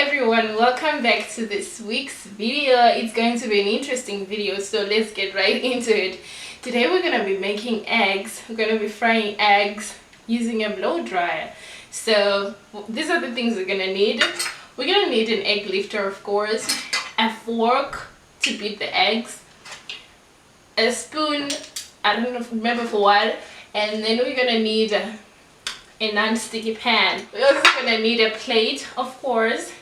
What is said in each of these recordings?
everyone, welcome back to this week's video. It's going to be an interesting video, so let's get right into it. Today we're going to be making eggs. We're going to be frying eggs using a blow dryer. So these are the things we're going to need. We're going to need an egg lifter, of course, a fork to beat the eggs, a spoon, I don't remember for what, and then we're going to need a non-sticky pan. We're also gonna need a plate, of course,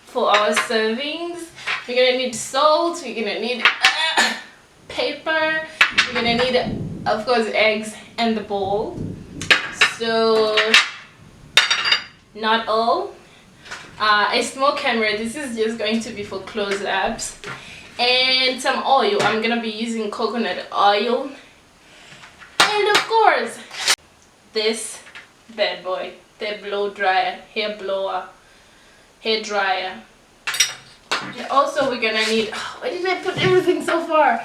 for our servings. We're gonna need salt, we're gonna need paper, we're gonna need, of course, eggs and the bowl. So, not all. A small camera, this is just going to be for close-ups. And some oil, I'm gonna be using coconut oil. And of course, this bad boy, the blow dryer, hair dryer. And also we're gonna need, why did I put everything so far?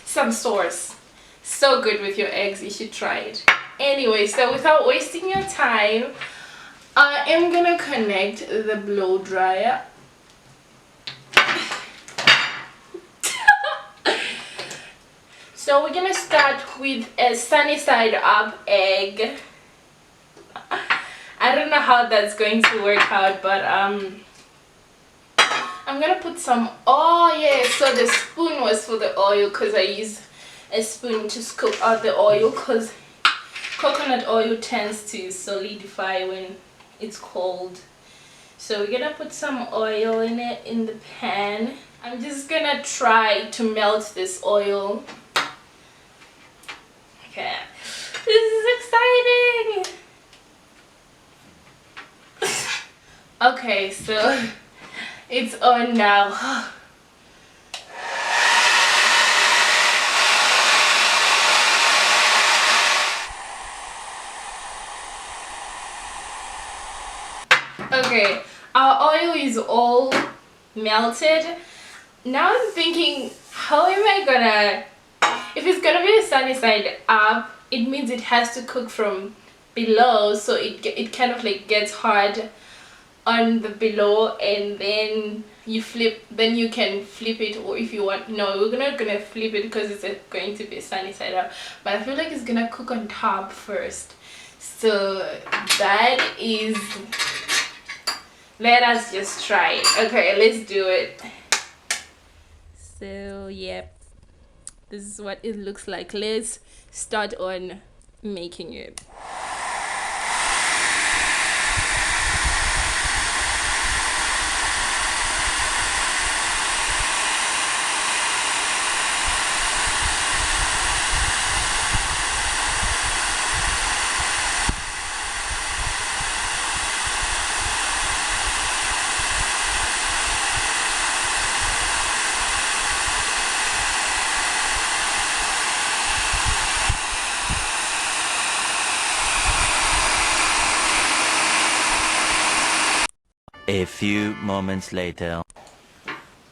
Some sauce. So good with your eggs, you should try it. Anyway, so without wasting your time, I am gonna connect the blow dryer. So we're gonna start with a sunny side up egg. I don't know how that's going to work out, but I'm gonna put some, oh yeah, so the spoon was for the oil because I use a spoon to scoop out the oil because coconut oil tends to solidify when it's cold. So we're gonna put some oil in it in the pan. I'm just gonna try to melt this oil. Okay, this is exciting. Okay, so it's on now. Okay, our oil is all melted. Now I'm thinking, how am I gonna, if it's gonna be a sunny side up, it means it has to cook from below, so it kind of like gets hard on the below, and then you can flip it, or if you want, no, we're not gonna flip it because it's going to be sunny side up, but I feel like it's gonna cook on top first. So that is, let us just try it. Okay, let's do it. So yep, this is what it looks like. Let's start on making it. A few moments later.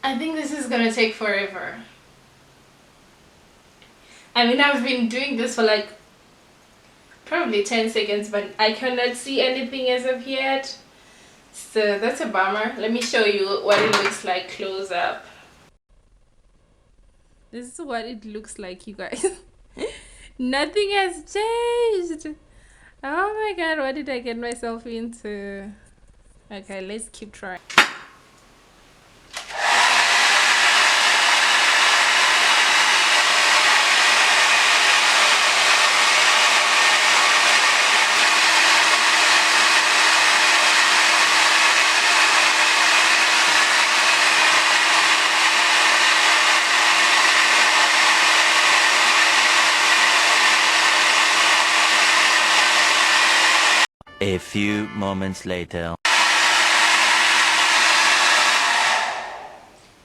I think this is gonna take forever. I mean, I've been doing this for like probably 10 seconds, but I cannot see anything as of yet. So that's a bummer. Let me show you what it looks like close up. This is what it looks like, you guys. Nothing has changed. Oh my god, what did I get myself into? Okay, let's keep trying. A few moments later.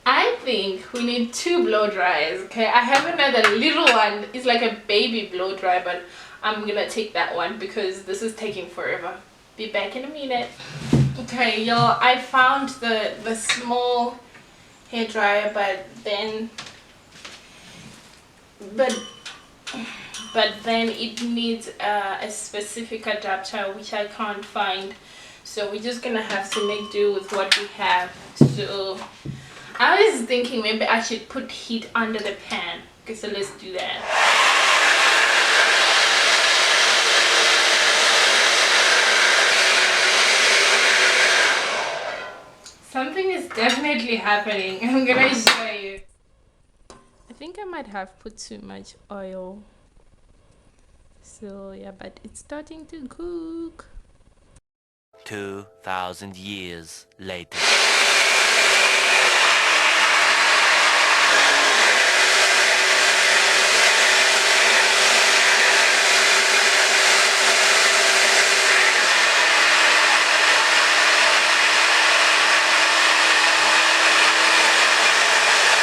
I think we need 2 blow dryers. Okay, I have another little one. It's like a baby blow dryer, but I'm gonna take that one because this is taking forever. Be back in a minute. Okay, y'all, I found the small hair dryer, but then it needs a specific adapter which I can't find. so we're just gonna have to make do with what we have. So I was thinking maybe I should put heat under the pan. Okay, so let's do that. Something is definitely happening. I'm gonna show you. I think I might have put too much oil. So yeah, but it's starting to cook. 2,000 years later.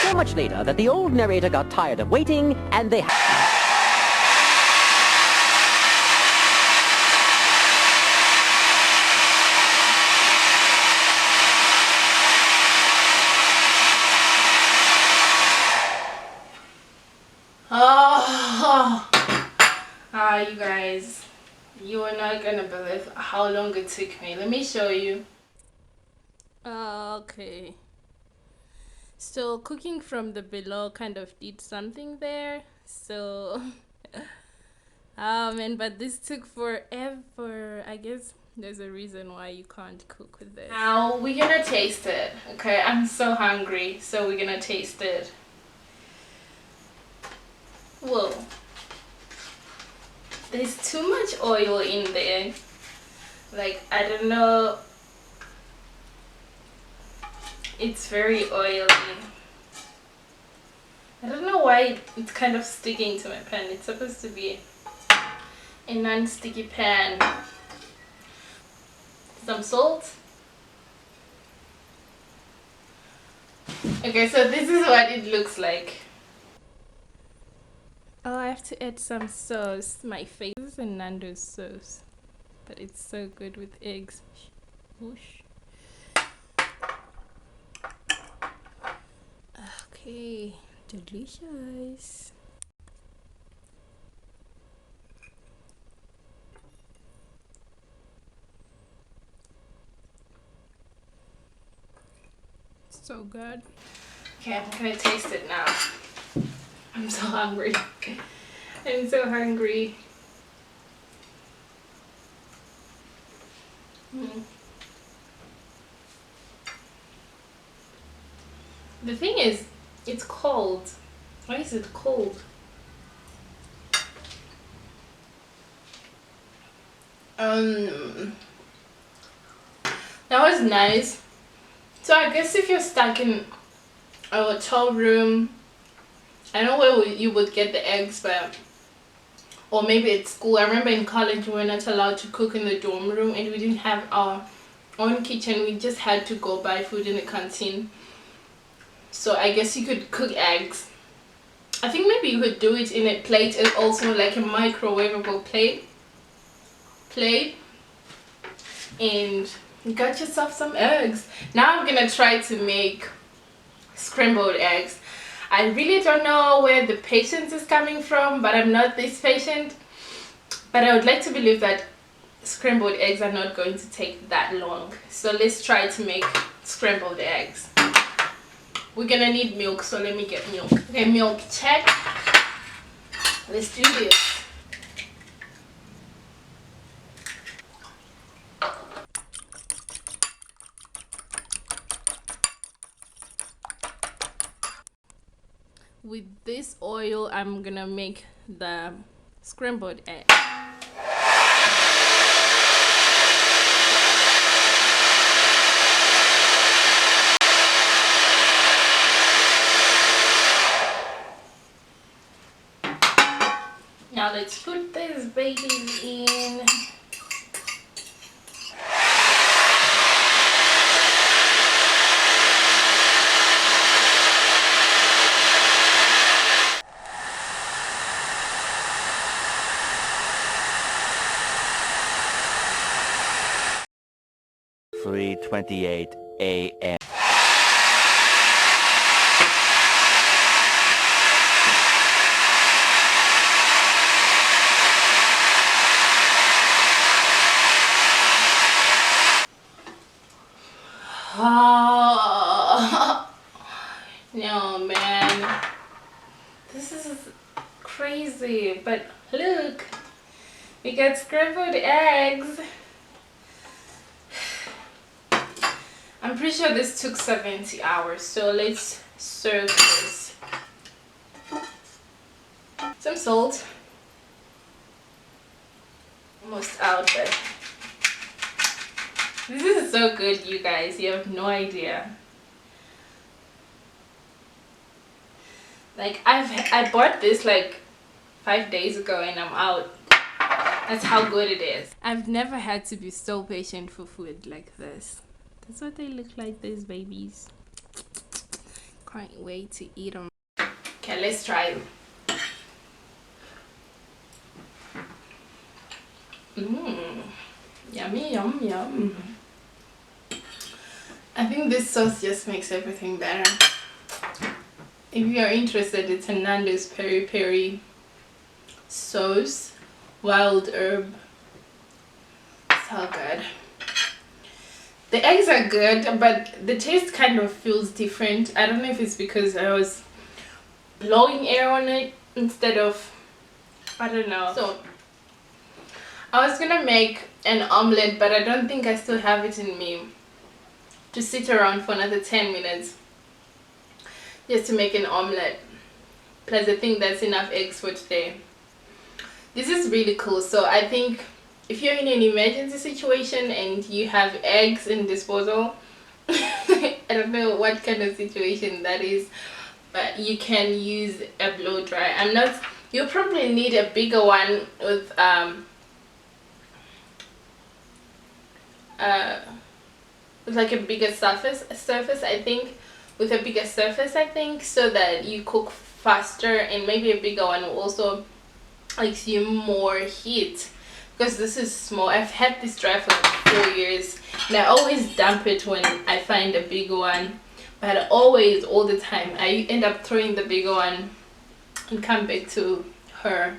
So much later that the old narrator got tired of waiting, and they You guys, you are not gonna believe how long it took me. Let me show you. Okay. So cooking from the below kind of did something there. So, oh man, but this took forever. I guess there's a reason why you can't cook with this. Now we're gonna taste it. Okay, I'm so hungry, so we're gonna taste it. Whoa. There's too much oil in there. Like, I don't know. It's very oily. I don't know why it's kind of sticking to my pan. It's supposed to be a non-sticky pan. Some salt. Okay, so this is what it looks like. Oh, I have to add some sauce. My favorite is a Nando's sauce, but it's so good with eggs. Whoosh. Okay, delicious. So good. Okay, I'm gonna taste it now. I'm so hungry. I'm so hungry. The thing is, it's cold. Why is it cold? That was nice. So I guess if you're stuck in a hotel room, I don't know where you would get the eggs, but or maybe at school. I remember in college we were not allowed to cook in the dorm room, and we didn't have our own kitchen. We just had to go buy food in the canteen. So I guess you could cook eggs. I think maybe you could do it in a plate, and also like a microwavable plate. And you got yourself some eggs. Now I'm gonna try to make scrambled eggs. I really don't know where the patience is coming from, but I'm not this patient. But I would like to believe that scrambled eggs are not going to take that long. So let's try to make scrambled eggs. We're gonna need milk, so let me get milk. Okay, milk check. Let's do this. With this oil, I'm gonna make the scrambled egg. Now let's put this baby in. Three 28 a.m. This is crazy, but look, we got scrambled eggs. I'm pretty sure this took 70 hours, so let's serve this. Some salt. Almost out, but this is so good, you guys. You have no idea. Like I bought this like 5 days ago and I'm out. That's how good it is. I've never had to be so patient for food like this. That's what they look like, these babies. Can't wait to eat them. Okay, let's try them. Yummy, yum, yum. I think this sauce just makes everything better. If you are interested, it's a Nando's peri peri sauce, wild herb. So good. The eggs are good, but the taste kind of feels different. I don't know if it's because I was blowing air on it instead of, I don't know. So I was gonna make an omelette, but I don't think I still have it in me to sit around for another 10 minutes just to make an omelette. Plus I think that's enough eggs for today. This is really cool. So I think if you're in an emergency situation and you have eggs in disposal, I don't know what kind of situation that is, but you can use a blow dry. You'll probably need a bigger one with like a bigger surface, I think, with a bigger surface, I think, so that you cook faster, and maybe a bigger one will also consume more heat, because this is small. I've had this dry for like 4 years and I always dump it when I find a bigger one, but always, all the time, I end up throwing the bigger one and come back to her.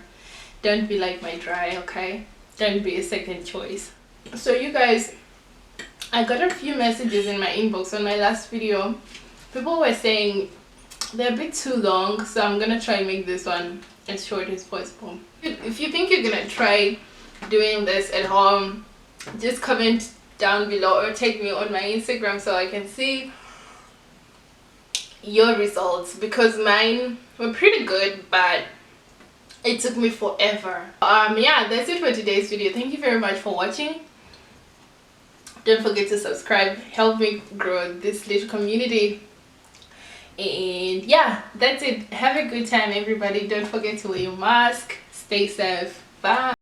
Don't be like my dry, okay? Don't be a second choice. So you guys, I got a few messages in my inbox on my last video. People were saying they're a bit too long, so I'm gonna try and make this one as short as possible. If you think you're gonna try doing this at home, just comment down below or tag me on my Instagram so I can see your results, because mine were pretty good, but it took me forever. Yeah, that's it for today's video. Thank you very much for watching. Don't forget to subscribe, help me grow this little community. And yeah, that's it. Have a good time, everybody. Don't forget to wear your mask. Stay safe. Bye.